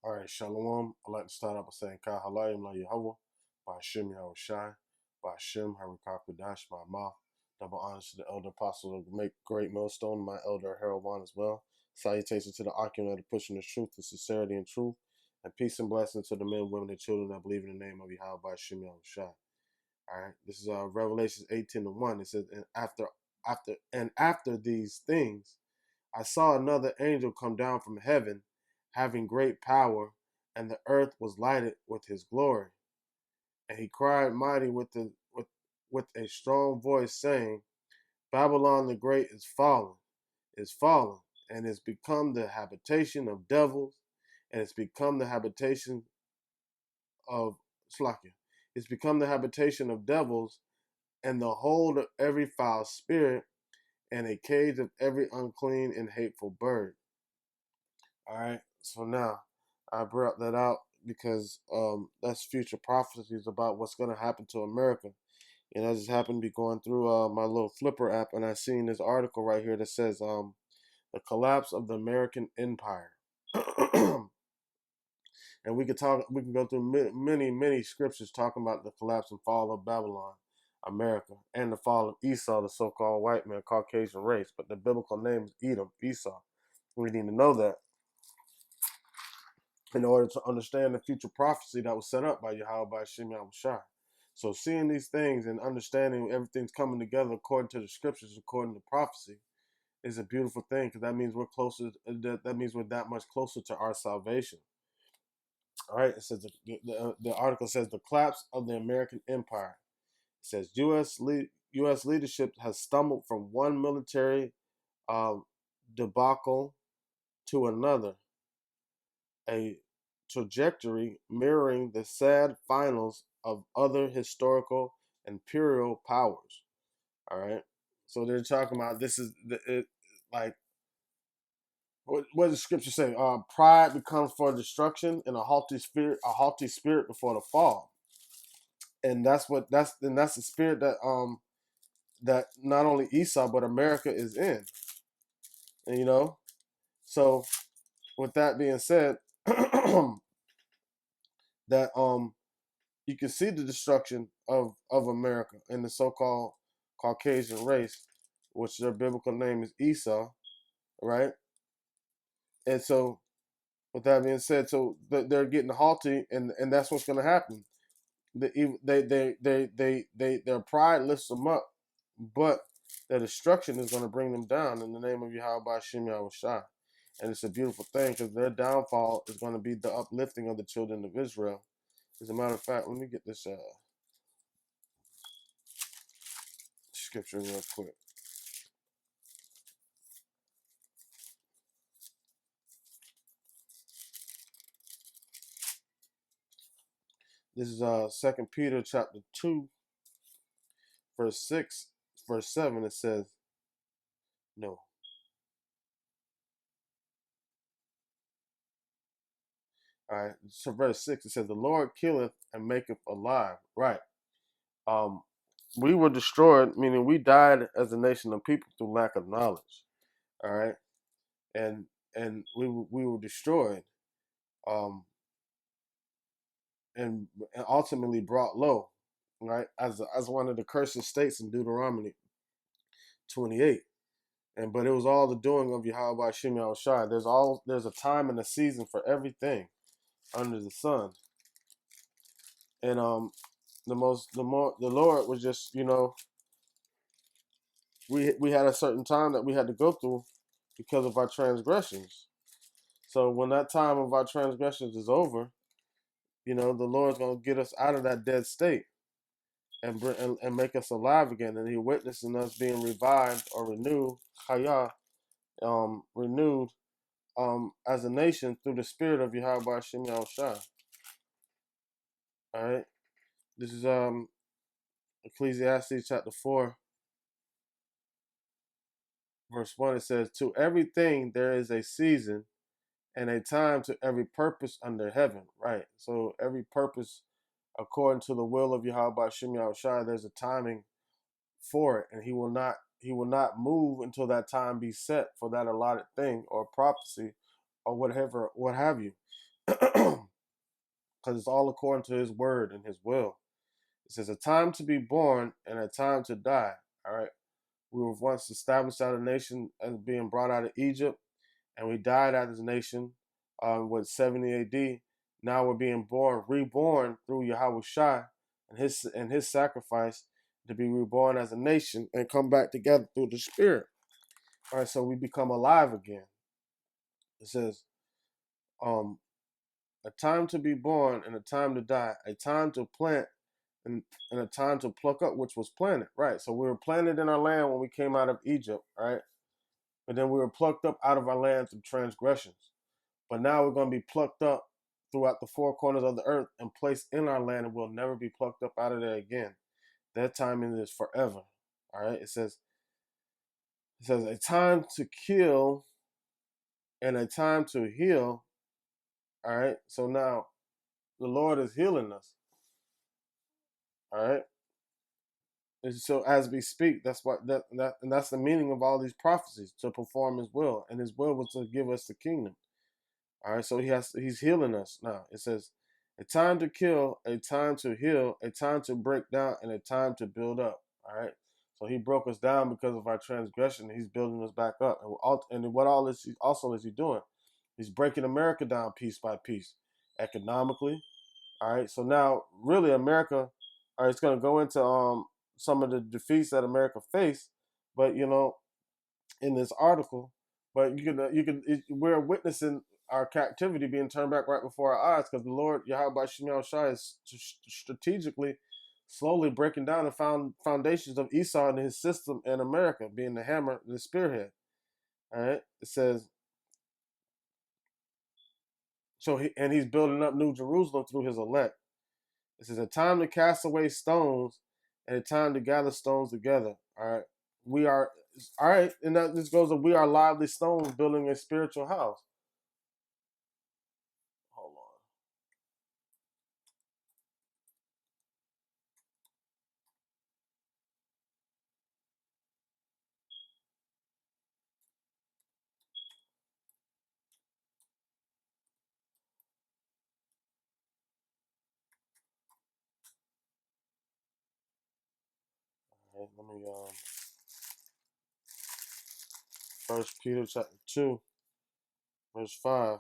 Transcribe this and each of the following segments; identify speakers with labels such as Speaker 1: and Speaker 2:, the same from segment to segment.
Speaker 1: All right, Shalom. I'd like to start out by saying Ka Halayim La Yahweh, by Hashem Yahweh Shai, by Hashem Harikah Kudash, by mouth. Double honors to the elder apostle of the make great millstone, my elder Harold One as well. Salutations to the occupant of pushing the truth, the sincerity and truth, and peace and blessings to the men, women, and children that believe in the name of Yahweh by Hashem Yahweh Shai. All right, this is Revelation 18:1. It says, after these things, I saw another angel come down from heaven, having great power, and the earth was lighted with his glory. And he cried mighty with a strong voice, saying, Babylon the Great is fallen, and is become the habitation of devils, and it's become the habitation of Slakia. It's become the habitation of devils, and the hold of every foul spirit, and a cage of every unclean and hateful bird. All right. So now I brought that out because that's future prophecies about what's going to happen to America. And I just happened to be going through my little Flipper app, and I seen this article right here that says the collapse of the American empire. And we can go through many scriptures talking about the collapse and fall of Babylon, America, and the fall of Esau, the so-called white man, Caucasian race. But the biblical name is Edom, Esau. We need to know that in order to understand the future prophecy that was set up by Yahweh by Shem Shai. So seeing these things and understanding everything's coming together according to the scriptures, according to prophecy, is a beautiful thing because that means we're closer. That means we're that much closer to our salvation. All right. It says the article says the collapse of the American empire. It says U.S. leadership has stumbled from one military debacle to another, a trajectory mirroring the sad finals of other historical imperial powers. All right. So they're talking about this is like what does scripture say? Pride becomes for destruction, and a haughty spirit before the fall. And that's the spirit that not only Esau but America is in. And so with that being said, that you can see the destruction of America and the so-called Caucasian race, which their biblical name is Esau, right? And so, with that being said, so they're getting haughty, and that's what's going to happen. Their pride lifts them up, but their destruction is going to bring them down in the name of Yahweh Shem Yahweh Shai. And it's a beautiful thing because their downfall is going to be the uplifting of the children of Israel. As a matter of fact, let me get this scripture real quick. This is 2 Peter chapter 2, verse 6, verse 7. It says, no. All right, so verse 6, it says, the Lord killeth and maketh alive. Right. We were destroyed, meaning we died as a nation of people through lack of knowledge. All right. And we were destroyed. And ultimately brought low, right? As one of the curses states in Deuteronomy 28. But it was all the doing of Yahweh Shem Yahweh Shai. There's a time and a season for everything under the sun. And the Lord was just, we had a certain time that we had to go through because of our transgressions. So when that time of our transgressions is over, the Lord's gonna get us out of that dead state and make us alive again. And He witnessing us being revived or renewed, chayah, renewed as a nation through the spirit of Yahweh Shem Yahweh Shai. All right. This is Ecclesiastes chapter 4, verse 1. It says, to everything there is a season and a time to every purpose under heaven. Right. So every purpose according to the will of Yahweh Shem Yahweh Shai, there's a timing for it, and he will not move until that time be set for that allotted thing or prophecy or what have you. because it's all according to his word and his will. It says a time to be born and a time to die. All right. We were once established out of the nation as being brought out of Egypt, and we died out of the nation with 70 AD. Now we're being reborn through Yahweh Shai and his sacrifice to be reborn as a nation and come back together through the Spirit. All right, so we become alive again. It says, um, a time to be born and a time to die, a time to plant and a time to pluck up, which was planted. Right. So we were planted in our land when we came out of Egypt, right? But then we were plucked up out of our land through transgressions. But now we're going to be plucked up throughout the four corners of the earth and placed in our land, and we'll never be plucked up out of there again. That timing is forever. All right. It says a time to kill and a time to heal. All right. So now the Lord is healing us. All right. And so as we speak, that's what and that's the meaning of all these prophecies, to perform his will. And his will was to give us the kingdom. All right, so he's healing us now. It says a time to kill, a time to heal, a time to break down, and a time to build up. All right. So he broke us down because of our transgression. He's building us back up. And what all this also is he doing? He's breaking America down piece by piece, economically. All right. So now really America, all right, it's gonna go into some of the defeats that America faced, but in this article, but we're witnessing our captivity being turned back right before our eyes because the Lord Yahweh Shemiel Shai is strategically, slowly breaking down the foundations of Esau and his system in America, being the hammer, the spearhead. All right, it says and he's building up New Jerusalem through his elect. This is a time to cast away stones and a time to gather stones together. All right. We are, all right. And that this goes, we are lively stones building a spiritual house. Hold on. All right, let me, First Peter chapter 2, verse 5.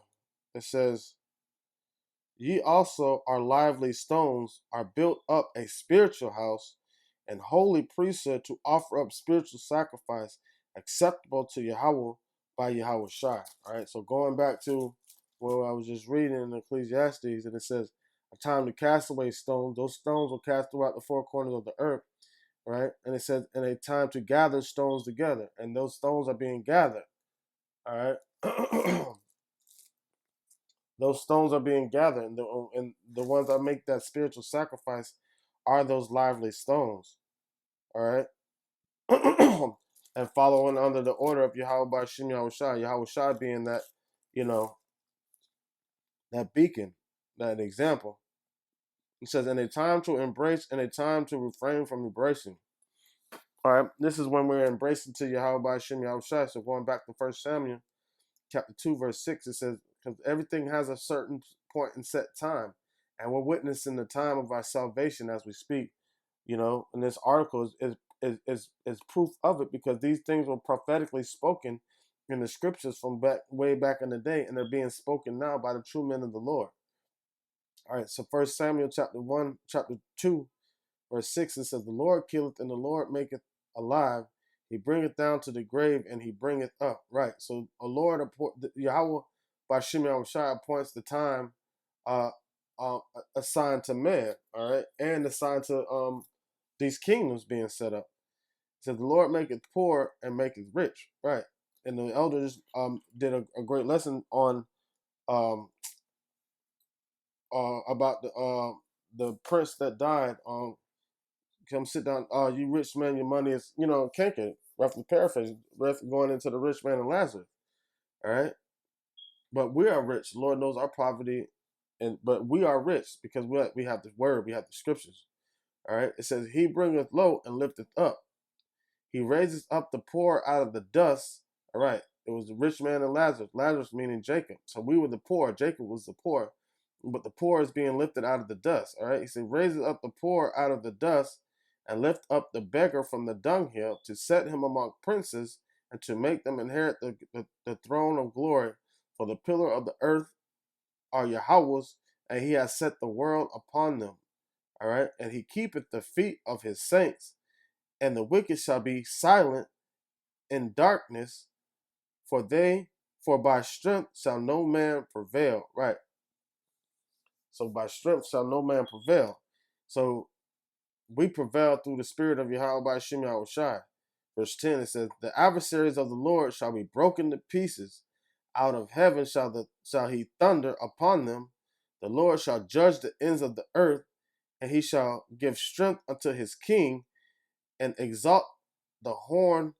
Speaker 1: It says, ye also are lively stones, are built up a spiritual house and holy priesthood to offer up spiritual sacrifice acceptable to Yahweh by Yahweh Shai. All right, so going back to what I was just reading in Ecclesiastes, and it says, a time to cast away stones. Those stones will cast throughout the four corners of the earth, right? And it says, and a time to gather stones together, and those stones are being gathered. All right. Those stones are being gathered, and the ones that make that spiritual sacrifice are those lively stones. All right. And following under the order of Yahweh by Shem Yahweh Shai, Yahweh Shai being that, you know, that beacon, that example. It says, in a time to embrace and a time to refrain from embracing. All right. This is when we're embracing to Yahweh by Shem Yahweh Shai. So going back to 1 Samuel chapter 2, verse 6, it says, because everything has a certain point and set time. And we're witnessing the time of our salvation as we speak. And this article is proof of it because these things were prophetically spoken in the scriptures from way back in the day, and they're being spoken now by the true men of the Lord. All right, so 1 Samuel chapter 2, verse 6, it says, the Lord killeth and the Lord maketh alive. He bringeth down to the grave and he bringeth up. Right. So a Lord, Yahweh by Shimei Shai appoints the time uh, assigned to man. All right. And assigned to these kingdoms being set up. It says the Lord maketh poor and maketh rich. Right. And the elders did a great lesson on um, about the prince that died. Come sit down. Oh, you rich man, your money is, canker. Roughly paraphrase, going into the rich man and Lazarus. All right. But we are rich. Lord knows our poverty. But we are rich because we have the word, we have the scriptures. All right. It says, he bringeth low and lifteth up. He raises up the poor out of the dust. All right. It was the rich man and Lazarus. Lazarus meaning Jacob. So we were the poor. Jacob was the poor. But the poor is being lifted out of the dust. All right. He said, raises up the poor out of the dust and lift up the beggar from the dunghill to set him among princes and to make them inherit the throne of glory. For the pillar of the earth are Yahweh's, and he has set the world upon them. All right. And he keepeth the feet of his saints, and the wicked shall be silent in darkness, for by strength shall no man prevail. Right. So by strength shall no man prevail. So we prevail through the spirit of Yahweh by Shem Yahushai. Verse 10, it says, the adversaries of the Lord shall be broken to pieces. Out of heaven shall he thunder upon them. The Lord shall judge the ends of the earth, and he shall give strength unto his king and exalt the horn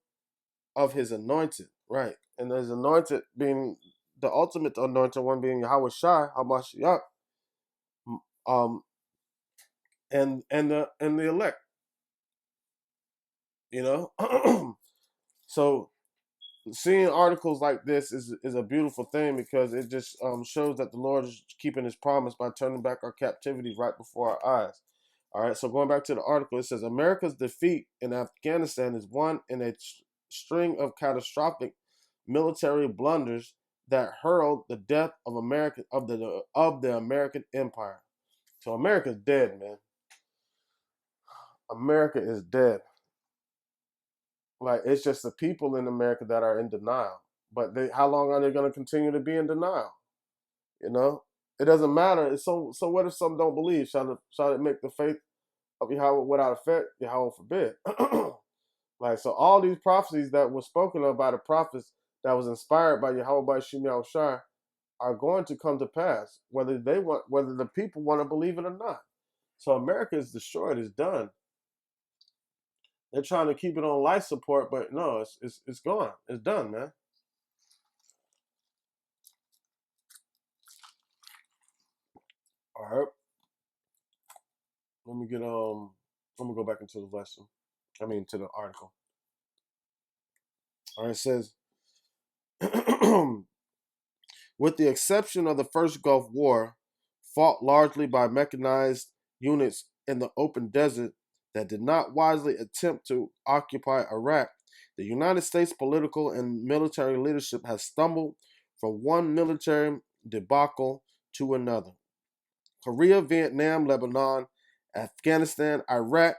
Speaker 1: of his anointed. Right. And his anointed being the ultimate anointed one, being Yahweh Shai, Hamashiach, and the elect, you know. So seeing articles like this is a beautiful thing, because it just shows that the Lord is keeping his promise by turning back our captivity right before our eyes. All right, so going back to the article, it says America's defeat in Afghanistan is one in a string of catastrophic military blunders that hurled the death of the American empire. So America's dead, man. America is dead. Like, it's just the people in America that are in denial. But how long are they going to continue to be in denial? You know, it doesn't matter. It's so what if some don't believe? Shall it make the faith of Yahweh without effect? Yahweh forbid. Like, so all these prophecies that were spoken of by the prophets that was inspired by Yahweh by Shem Yahushai are going to come to pass, whether the people want to believe it or not. So America is destroyed. It's done. They're trying to keep it on life support, but no, it's gone. It's done, man. All right. Let me get Let me go back into the lesson. I mean, to the article. All right, it says, with the exception of the first Gulf War, fought largely by mechanized units in the open desert that did not wisely attempt to occupy Iraq, the United States political and military leadership has stumbled from one military debacle to another. Korea, Vietnam, Lebanon, Afghanistan, Iraq,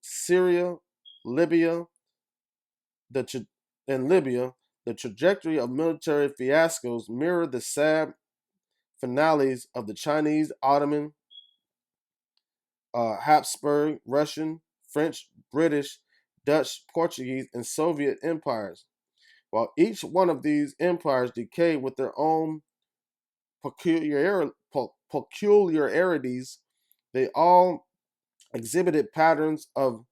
Speaker 1: Syria, Libya, and Libya, the trajectory of military fiascos mirrored the sad finales of the Chinese, Ottoman, Habsburg, Russian, French, British, Dutch, Portuguese, and Soviet empires. While each one of these empires decayed with their own peculiarities, they all exhibited patterns of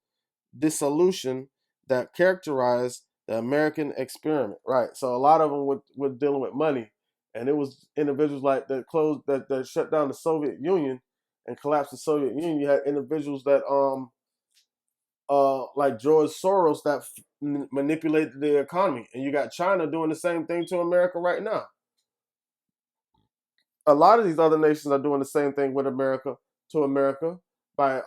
Speaker 1: dissolution that characterized the American experiment. Right. So a lot of them were dealing with money, and it was individuals like that shut down the Soviet Union and collapsed the Soviet Union. You had individuals that like George Soros that manipulated the economy, and you got China doing the same thing to America right now. A lot of these other nations are doing the same thing with America to America by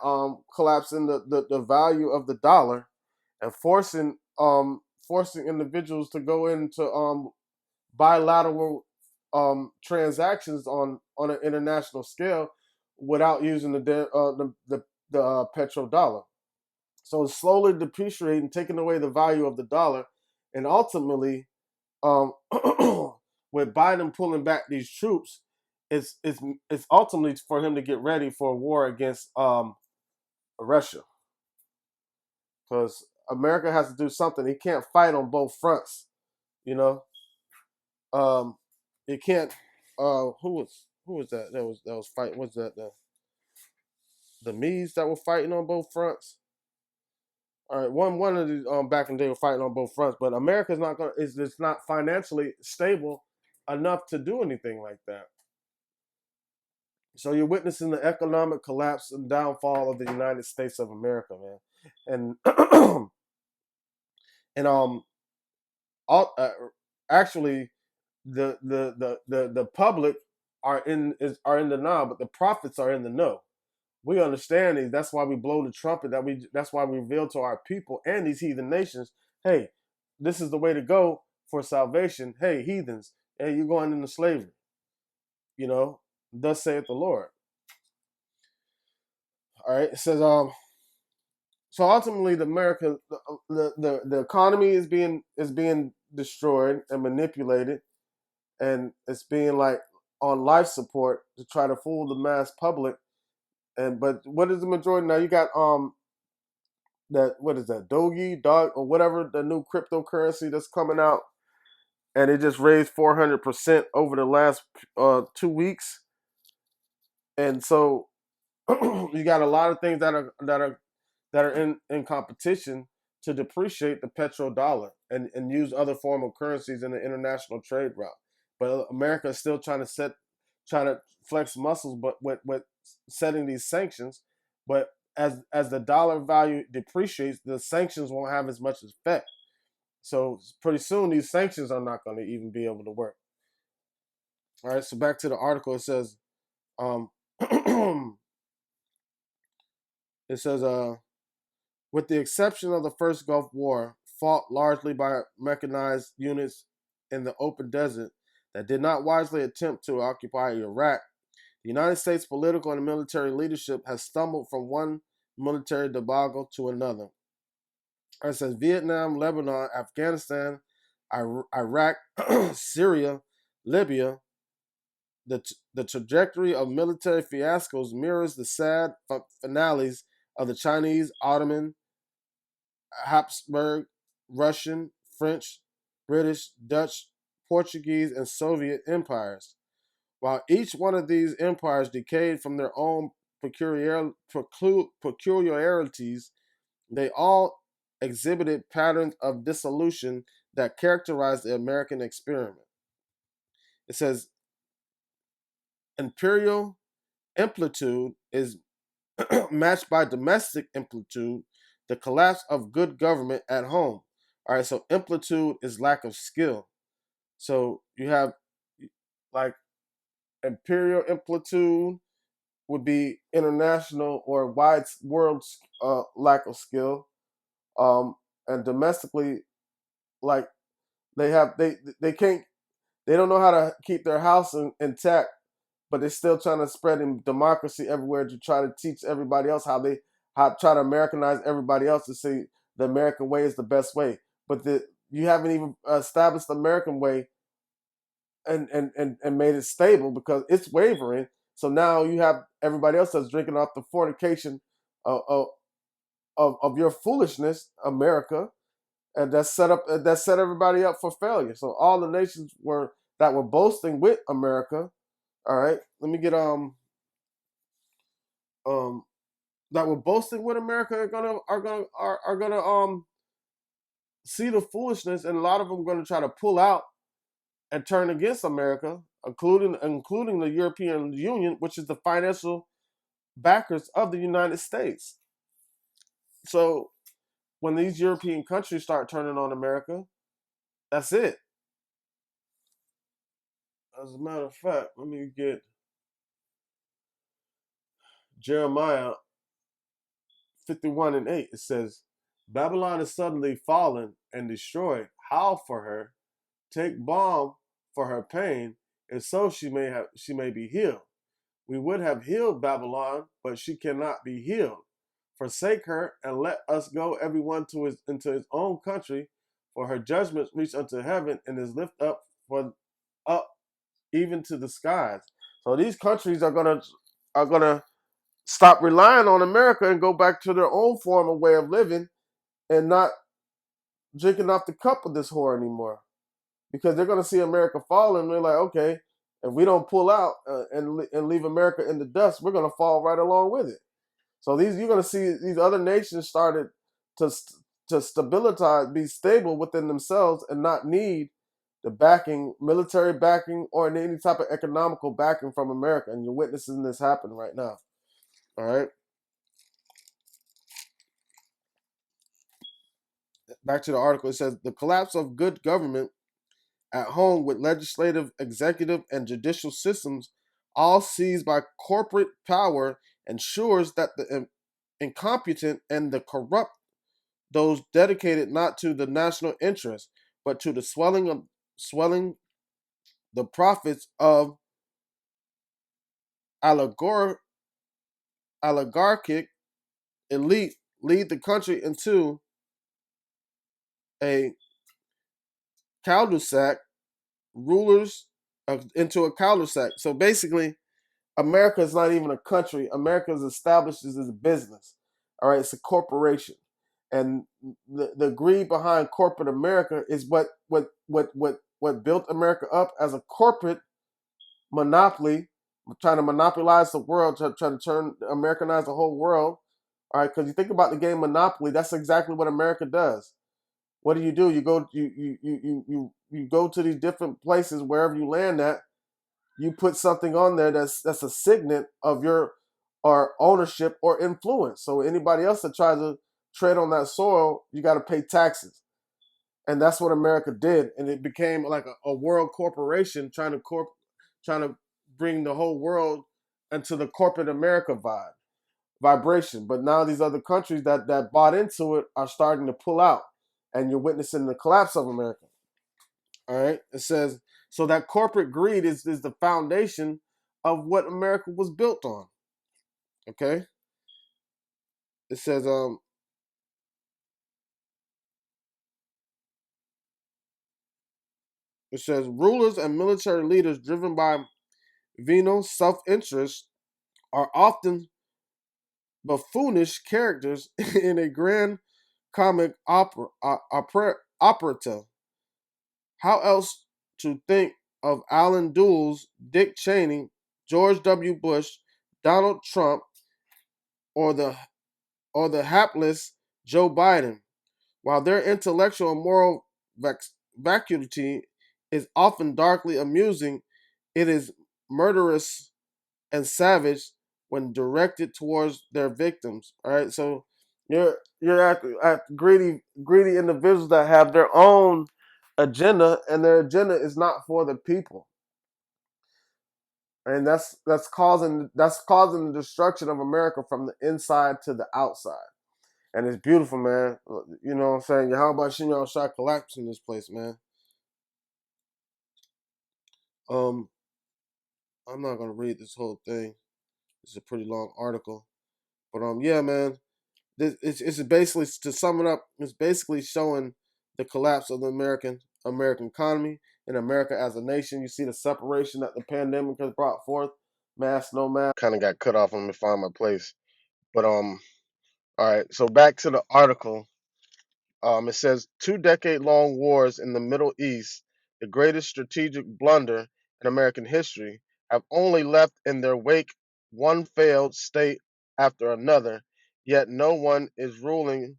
Speaker 1: collapsing the value of the dollar and forcing individuals to go into bilateral transactions on an international scale without using the petrodollar. So it's slowly depreciating, taking away the value of the dollar, and ultimately, with Biden pulling back these troops, it's ultimately for him to get ready for a war against Russia, because America has to do something. He can't fight on both fronts, you know. He can't. Who was that? That was fighting. What's that? The Medes that were fighting on both fronts. All right, one of the back in the day were fighting on both fronts, but America's not gonna is just not financially stable enough to do anything like that. So you're witnessing the economic collapse and downfall of the United States of America, man, and and all, actually the public are in the know, but the prophets are in the know. We understand these. That's why we blow the trumpet. That's why we reveal to our people and these heathen nations, hey, this is the way to go for salvation. Hey, heathens, hey, you're going into slavery. You know, thus saith the Lord. All right. It says, so ultimately, the America, the economy is being destroyed and manipulated, and it's being like on life support to try to fool the mass public. And but what is the majority now? You got that, what is that, Doge dog or whatever, the new cryptocurrency that's coming out, and it just raised 400% over the last 2 weeks. And so you got a lot of things that are in competition to depreciate the petrodollar and use other form of currencies in the international trade route. But America is still trying to flex muscles, but with setting these sanctions. But as the dollar value depreciates, the sanctions won't have as much effect. So pretty soon these sanctions are not going to even be able to work. All right. So back to the article. It says, um, it says, with the exception of the first Gulf War, fought largely by mechanized units in the open desert that did not wisely attempt to occupy Iraq, the United States political and military leadership has stumbled from one military debacle to another. It says Vietnam, Lebanon, Afghanistan, Iraq, Syria, Libya. The trajectory of military fiascos mirrors the sad finales of the Chinese, Ottoman, Habsburg, Russian, French, British, Dutch, Portuguese, and Soviet empires. While each one of these empires decayed from their own peculiarities, they all exhibited patterns of dissolution that characterized the American experiment. It says imperial amplitude is matched by domestic amplitude, the collapse of good government at home. All right, so amplitude is lack of skill. So you have like imperial amplitude would be international or wide world lack of skill, and domestically, like they can't, they don't know how to keep their house intact, but they're still trying to spread in democracy everywhere to try to teach everybody else how try to Americanize everybody else to see the American way is the best way. But you haven't even established the American way and made it stable because it's wavering. So now you have everybody else that's drinking off the fornication of of your foolishness, America, and that set everybody up for failure. So all the nations that were boasting with America. All right, let me get um that were boasting with America are gonna see the foolishness, and a lot of them are gonna try to pull out and turn against America, including the European Union, which is the financial backers of the United States. So when these European countries start turning on America, that's it. As a matter of fact, let me get Jeremiah 51:8. It says, Babylon is suddenly fallen and destroyed. Howl for her, take balm for her pain, and so she may be healed. We would have healed Babylon, but she cannot be healed. Forsake her and let us go everyone into his own country, for her judgments reach unto heaven and is lift up even to the skies. So these countries are gonna stop relying on America and go back to their own form of way of living and not drinking off the cup of this whore anymore. Because they're gonna see America fall and they're like, okay, if we don't pull out and leave America in the dust, we're gonna fall right along with it. So you're gonna see these other nations started to stabilize, be stable within themselves, and not need the backing, military backing, or any type of economical backing from America. And you're witnessing this happen right now. All right. Back to the article. It says the collapse of good government at home with legislative, executive, and judicial systems, all seized by corporate power, ensures that the incompetent and the corrupt, those dedicated not to the national interest, but to the swelling the profits of oligor- oligarchic elite, lead the country into a cul-de-sac, rulers into a cul-de-sac. So basically, America is not even a country. America is established as a business. All right, it's a corporation, and the greed behind corporate America is what built America up as a corporate monopoly, trying to monopolize the world, trying to turn Americanize the whole world. All right, because you think about the game Monopoly, that's exactly what America does. What do? You go you go to these different places wherever you land at. You put something on there that's a signet of your or ownership or influence. So anybody else that tries to tread on that soil, you got to pay taxes, and that's what America did, and it became like a world corporation trying to bring the whole world into the corporate America vibration. But now these other countries that bought into it are starting to pull out, and you're witnessing the collapse of America. All right, it says so that corporate greed is the foundation of what America was built on. Okay, it says rulers and military leaders driven by venal self-interest are often buffoonish characters in a grand comic operetta. How else to think of Alan Dulles, Dick Cheney, George W. Bush, Donald Trump, or the hapless Joe Biden? While their intellectual and moral vacuity is often darkly amusing, it is murderous and savage when directed towards their victims. All right, so you're at greedy individuals that have their own agenda, and their agenda is not for the people, and that's causing the destruction of America from the inside to the outside. And it's beautiful, man. You know what I'm saying? How about Shinyo Shot collapse in this place, man? Um, I'm not gonna read this whole thing. It's a pretty long article, but yeah, man. It's basically, to sum it up, it's basically showing the collapse of the American economy and America as a nation. You see the separation that the pandemic has brought forth. Mask, no mask. Kind of got cut off. Let me find my place. But all right. So back to the article. It says 2-decade-long wars in the Middle East, the greatest strategic blunder in American history, have only left in their wake one failed state after another. Yet no one is ruling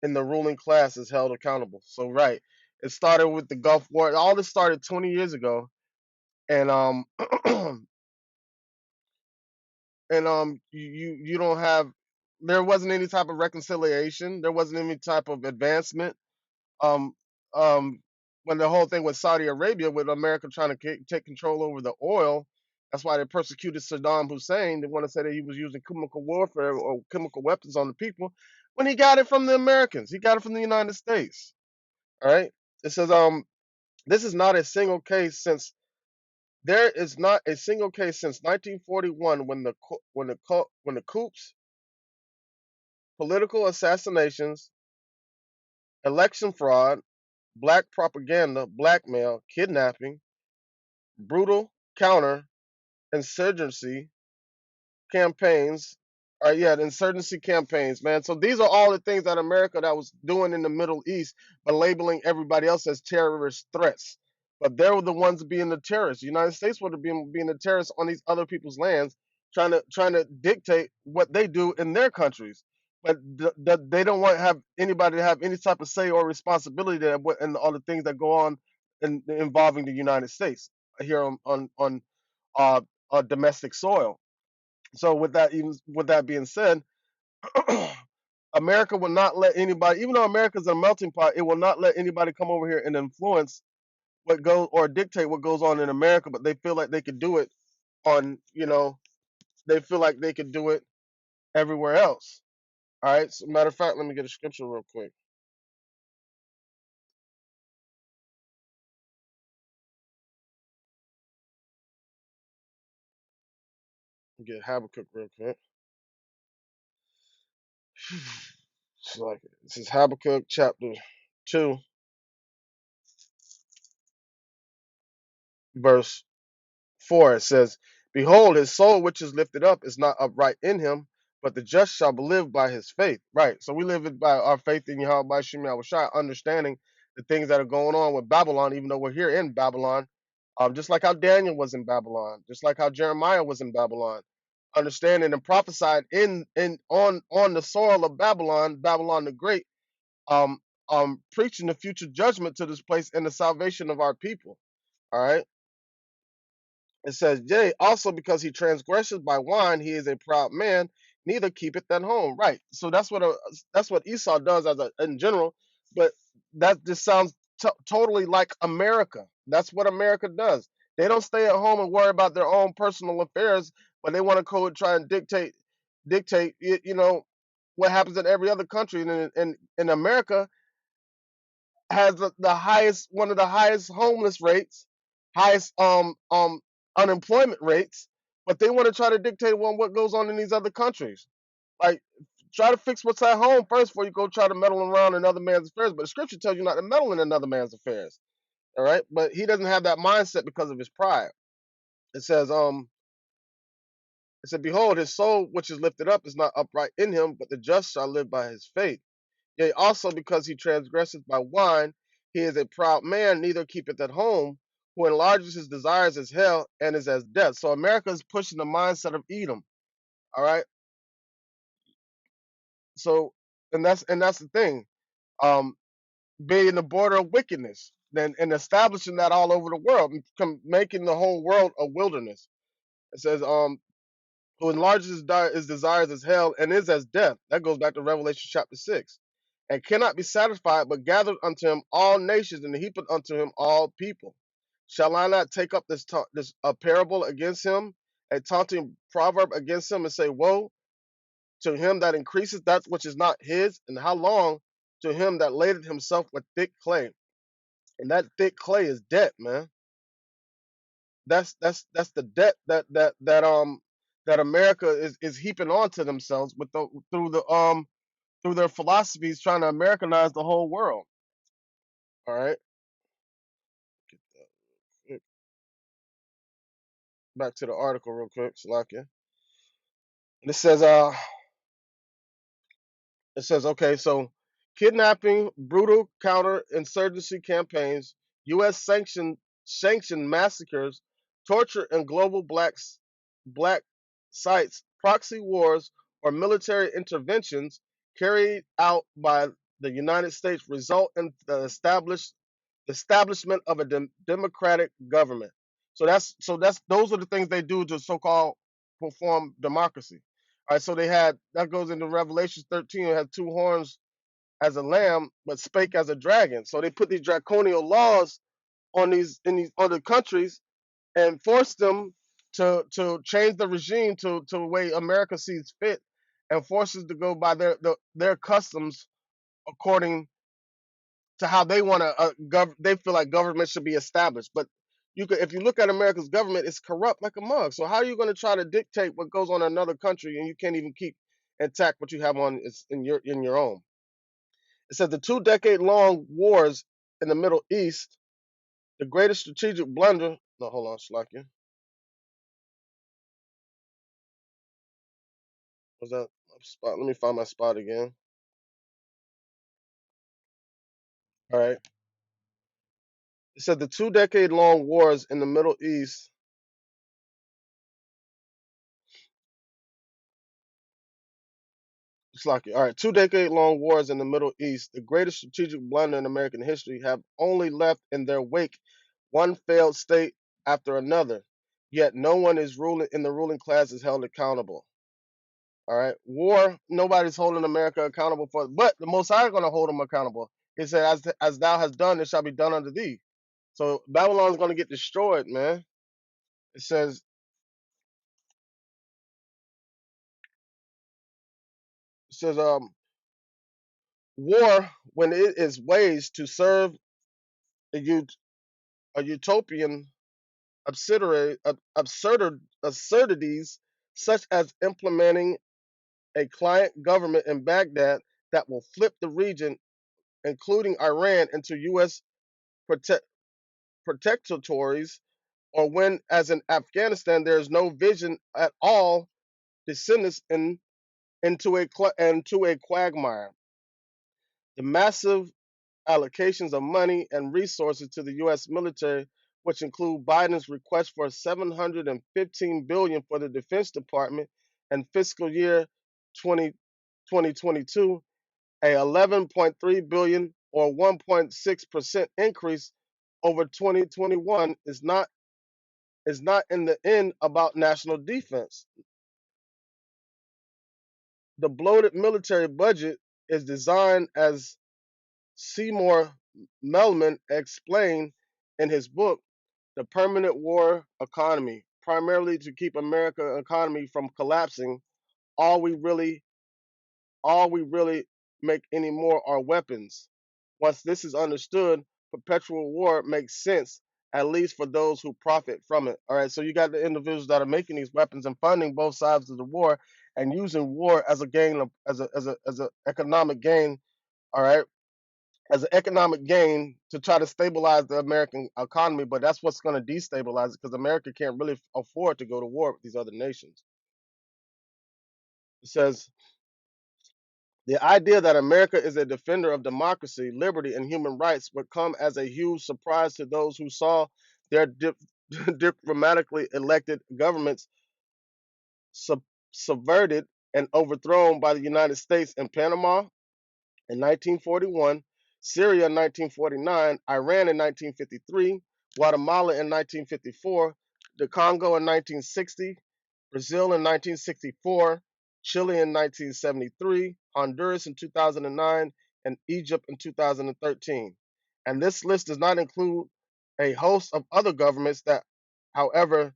Speaker 1: in the ruling class is held accountable. So right, it started with the Gulf War. All this started 20 years ago, and you don't have, there wasn't any type of reconciliation. There wasn't any type of advancement. Um um when the whole thing with Saudi Arabia, with America trying to take control over the oil, that's why they persecuted Saddam Hussein. They want to say that he was using chemical warfare or chemical weapons on the people when he got it from the Americans. He got it from the United States. All right. It says this is not a single case since there is not a single case since 1941 when the coups, political assassinations, election fraud, black propaganda, blackmail, kidnapping, brutal counter insurgency campaigns. The insurgency campaigns, man. So these are all the things that America that was doing in the Middle East, but labeling everybody else as terrorist threats. But they were the ones being the terrorists. The United States were being the terrorists on these other people's lands, trying to dictate what they do in their countries. But they don't want to have anybody to have any type of say or responsibility that and all the things that go on involving the United States here uh, domestic soil. So with that being said, America will not let anybody, even though America is a melting pot, it will not let anybody come over here and influence what goes or dictate what goes on in America, but they feel like they could do it on, they feel like they could do it everywhere else. All right. So matter of fact, let me get a scripture real quick. Get Habakkuk real quick. It's like this is Habakkuk chapter 2, verse 4. It says, "Behold, his soul which is lifted up is not upright in him, but the just shall live by his faith." Right. So we live it by our faith in Yahweh by Shem Yahushua, understanding the things that are going on with Babylon, even though we're here in Babylon. Just like how Daniel was in Babylon, just like how Jeremiah was in Babylon, understanding and prophesied in on the soil of Babylon, Babylon the Great, um, preaching the future judgment to this place and the salvation of our people. All right. It says, yea, also because he transgresses by wine, he is a proud man, neither keepeth at home. Right. So that's what Esau does in general. But that just sounds totally like America. That's what America does. They don't stay at home and worry about their own personal affairs, but they want to go and try and dictate, what happens in every other country. And in America, has the highest, one of the highest homeless rates, highest unemployment rates, but they want to try to dictate on what goes on in these other countries. Like, try to fix what's at home first before you go try to meddle around in another man's affairs. But the scripture tells you not to meddle in another man's affairs. All right, but he doesn't have that mindset because of his pride. It says, it said, "Behold, his soul which is lifted up is not upright in him, but the just shall live by his faith. Yea, also because he transgresseth by wine, he is a proud man, neither keepeth at home, who enlarges his desires as hell and is as death." So America is pushing the mindset of Edom. All right. So and that's the thing. Um, being the border of wickedness, then and establishing that all over the world, making the whole world a wilderness. It says, who enlarges his desires as hell and is as death. That goes back to Revelation chapter 6. And cannot be satisfied, but gathered unto him all nations, and heapeth unto him all people. Shall I not take up this a parable against him, a taunting proverb against him, and say, woe to him that increaseth that which is not his, and how long to him that ladeth himself with thick clay. And that thick clay is debt, man. That's the debt that America is heaping onto themselves with through their philosophies, trying to Americanize the whole world. All right, back to the article real quick, Salakia. And it says, okay, so kidnapping, brutal counterinsurgency campaigns, U.S. sanctioned massacres, torture, and global black sites, proxy wars, or military interventions carried out by the United States result in the establishment of a democratic government. So that's those are the things they do to so-called perform democracy. All right, so they had that goes into Revelation 13. It had two horns as a lamb, but spake as a dragon. So they put these draconian laws on these other countries and forced them to change the regime to the way America sees fit, and forces to go by their customs according to how they want to they feel like government should be established. But if you look at America's government, it's corrupt like a mug. So how are you going to try to dictate what goes on in another country and you can't even keep intact what you have on in your own? It says the 2 decade long wars in the Middle East, the greatest strategic blunder. No, hold on, Slakia. Was that spot? Let me find my spot again. All right. It said the 2 decade long wars in the Middle East. Slacky. All right, 2 decade long wars in the Middle East, the greatest strategic blunder in American history, have only left in their wake one failed state after another. Yet no one is ruling in the ruling class is held accountable. All right, war. Nobody's holding America accountable for, but the Most High is going to hold them accountable. He said, "As thou hast done, it shall be done unto thee." So Babylon's going to get destroyed, man. It says war when it is ways to serve a, a utopian absurdities such as implementing a client government in Baghdad that will flip the region, including Iran, into U.S. Prote- protectoratories, or when, as in Afghanistan, there is no vision at all, descendants into a quagmire. The massive allocations of money and resources to the U.S. military, which include Biden's request for 715 billion for the Defense Department and fiscal year 20, 2022, a 11.3 billion or 1.6% increase over 2021 is not in the end about national defense. The bloated military budget is designed, as Seymour Melman explained in his book, The Permanent War Economy, primarily to keep America's economy from collapsing. All we really all we really make anymore are weapons. Once this is understood, perpetual war makes sense, at least for those who profit from it. All right, so you got the individuals that are making these weapons and funding both sides of the war and using war as a gain of as a economic gain. All right, as an economic gain to try to stabilize the American economy, but that's what's going to destabilize it because America can't really afford to go to war with these other nations. It says the idea that America is a defender of democracy, liberty, and human rights would come as a huge surprise to those who saw their diplomatically elected governments sub- subverted and overthrown by the United States in Panama in 1941, Syria in 1949, Iran in 1953, Guatemala in 1954, the Congo in 1960, Brazil in 1964, Chile in 1973, Honduras in 2009, and Egypt in 2013. And this list does not include a host of other governments that, however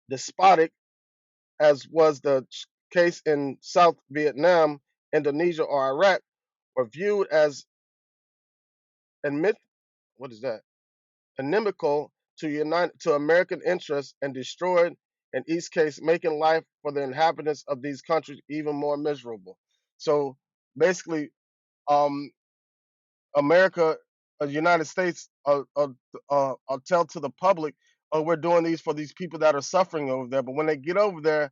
Speaker 1: despotic as was the case in South Vietnam, Indonesia, or Iraq, were viewed as admit what is that inimical to American interests and destroyed in each case, making life for the inhabitants of these countries even more miserable. So basically, um, America, the United States, tell to the public, "Oh, we're doing these for these people that are suffering over there." But when they get over there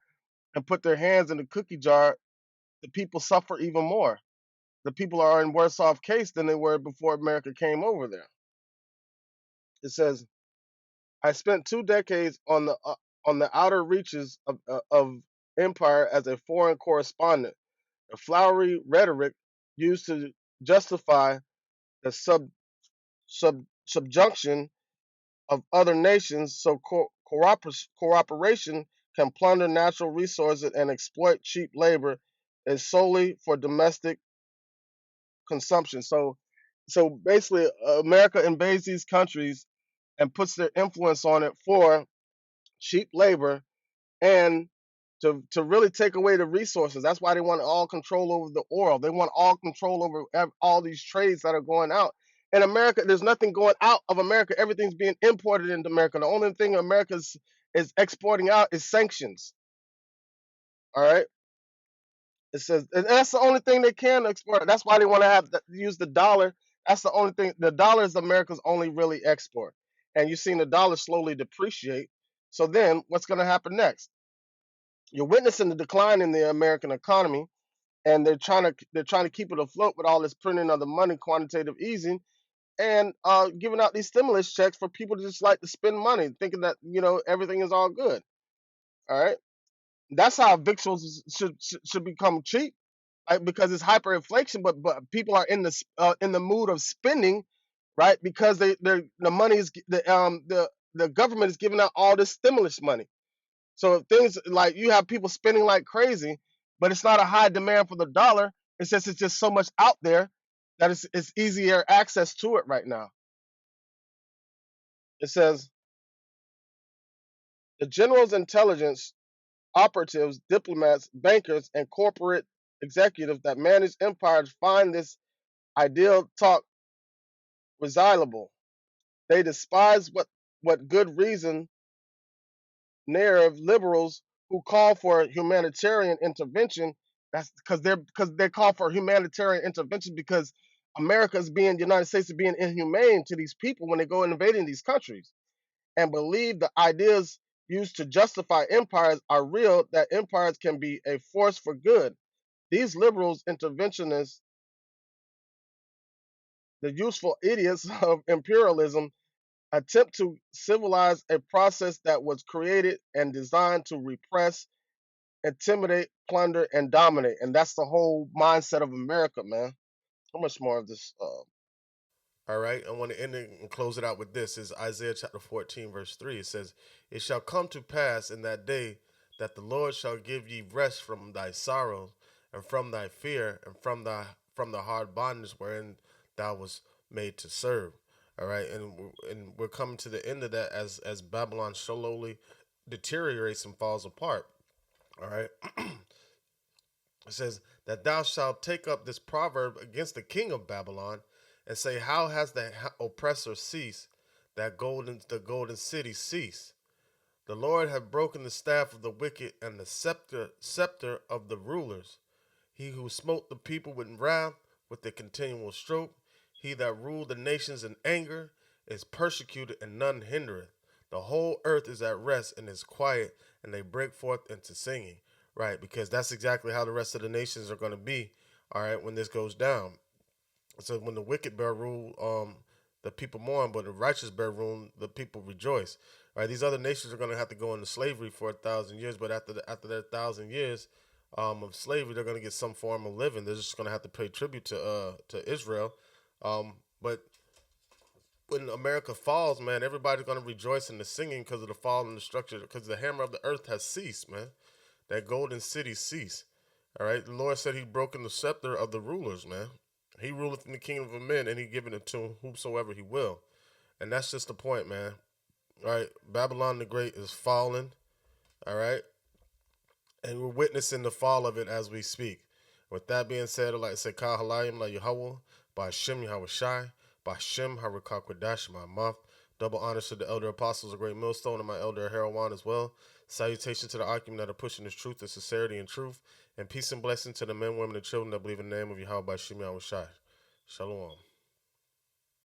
Speaker 1: and put their hands in the cookie jar, the people suffer even more. The people are in worse off case than they were before America came over there. It says, I spent 2 decades on the outer reaches of empire as a foreign correspondent. The flowery rhetoric used to justify the subjunction of other nations so cooperation can plunder natural resources and exploit cheap labor is solely for domestic consumption. So basically, America invades these countries and puts their influence on it for cheap labor and to really take away the resources. That's why they want all control over the oil. They want all control over all these trades that are going out. In America, there's nothing going out of America. Everything's being imported into America. The only thing America is exporting out is sanctions. All right. It says, and that's the only thing they can export. That's why they want to use the dollar. That's the only thing. The dollar is America's only really export. And you've seen the dollar slowly depreciate. So then what's going to happen next? You're witnessing the decline in the American economy, and they're trying to keep it afloat with all this printing of the money, quantitative easing, and giving out these stimulus checks for people to just like to spend money, thinking that everything is all good. All right, that's how victuals should become cheap, right? Because it's hyperinflation, but people are in the mood of spending, right? Because the money is the government is giving out all this stimulus money. So if things like you have people spending like crazy, but it's not a high demand for the dollar. It's just so much out there that it's easier access to it right now.
Speaker 2: It says the general's intelligence operatives, diplomats, bankers, and corporate executives that manage empires find this ideal talk resiliable. They despise what good reason narrative liberals who call for humanitarian intervention. That's because they call for humanitarian intervention because the United States is being inhumane to these people when they go invading these countries, and believe the ideas used to justify empires are real, that empires can be a force for good. These liberals, interventionists, the useful idiots of imperialism, attempt to civilize a process that was created and designed to repress, intimidate, plunder, and dominate. And that's the whole mindset of America, man. How much more of this?
Speaker 1: All right, I want to end it and close it out with this. Is Isaiah chapter 14, verse 3. It says, "It shall come to pass in that day that the Lord shall give thee rest from thy sorrows and from thy fear and from the hard bondage wherein thou was made to serve." All right, and we're coming to the end of that as Babylon slowly deteriorates and falls apart. All right, it says that thou shalt take up this proverb against the king of Babylon and say, how has the oppressor ceased, that the golden city ceased? The Lord hath broken the staff of the wicked and the scepter of the rulers. He who smote the people with wrath, with a continual stroke, he that ruled the nations in anger, is persecuted and none hindereth. The whole earth is at rest and is quiet, and they break forth into singing. Right, because that's exactly how the rest of the nations are going to be. All right, when this goes down. So when the wicked bear rule, the people mourn, but the righteous bear rule, the people rejoice. Right, these other nations are going to have to go into slavery for 1,000 years, but after their 1,000 years of slavery, they're going to get some form of living. They're just going to have to pay tribute to Israel. But when America falls, man, everybody's going to rejoice in the singing because of the fall and the structure, because the hammer of the earth has ceased, man. That golden city ceased. All right, the Lord said He broken the scepter of the rulers, man. He ruleth in the kingdom of men, and He giveth it to whomsoever He will. And that's just the point, man. All right, Babylon the Great is falling. All right, and we're witnessing the fall of it as we speak. With that being said, I'd like to say, Kal Halayim La Yahweh, by Shem Yahweh Shai, by Shem Harakakwadash, my mouth. Double honors to the elder apostles, a great millstone, and my elder Herawan as well. Salutation to the argument that are pushing this truth and sincerity and truth. And peace and blessing to the men, women, and children that believe in the name of Yahweh by Shem Yahweh Shai. Shalom.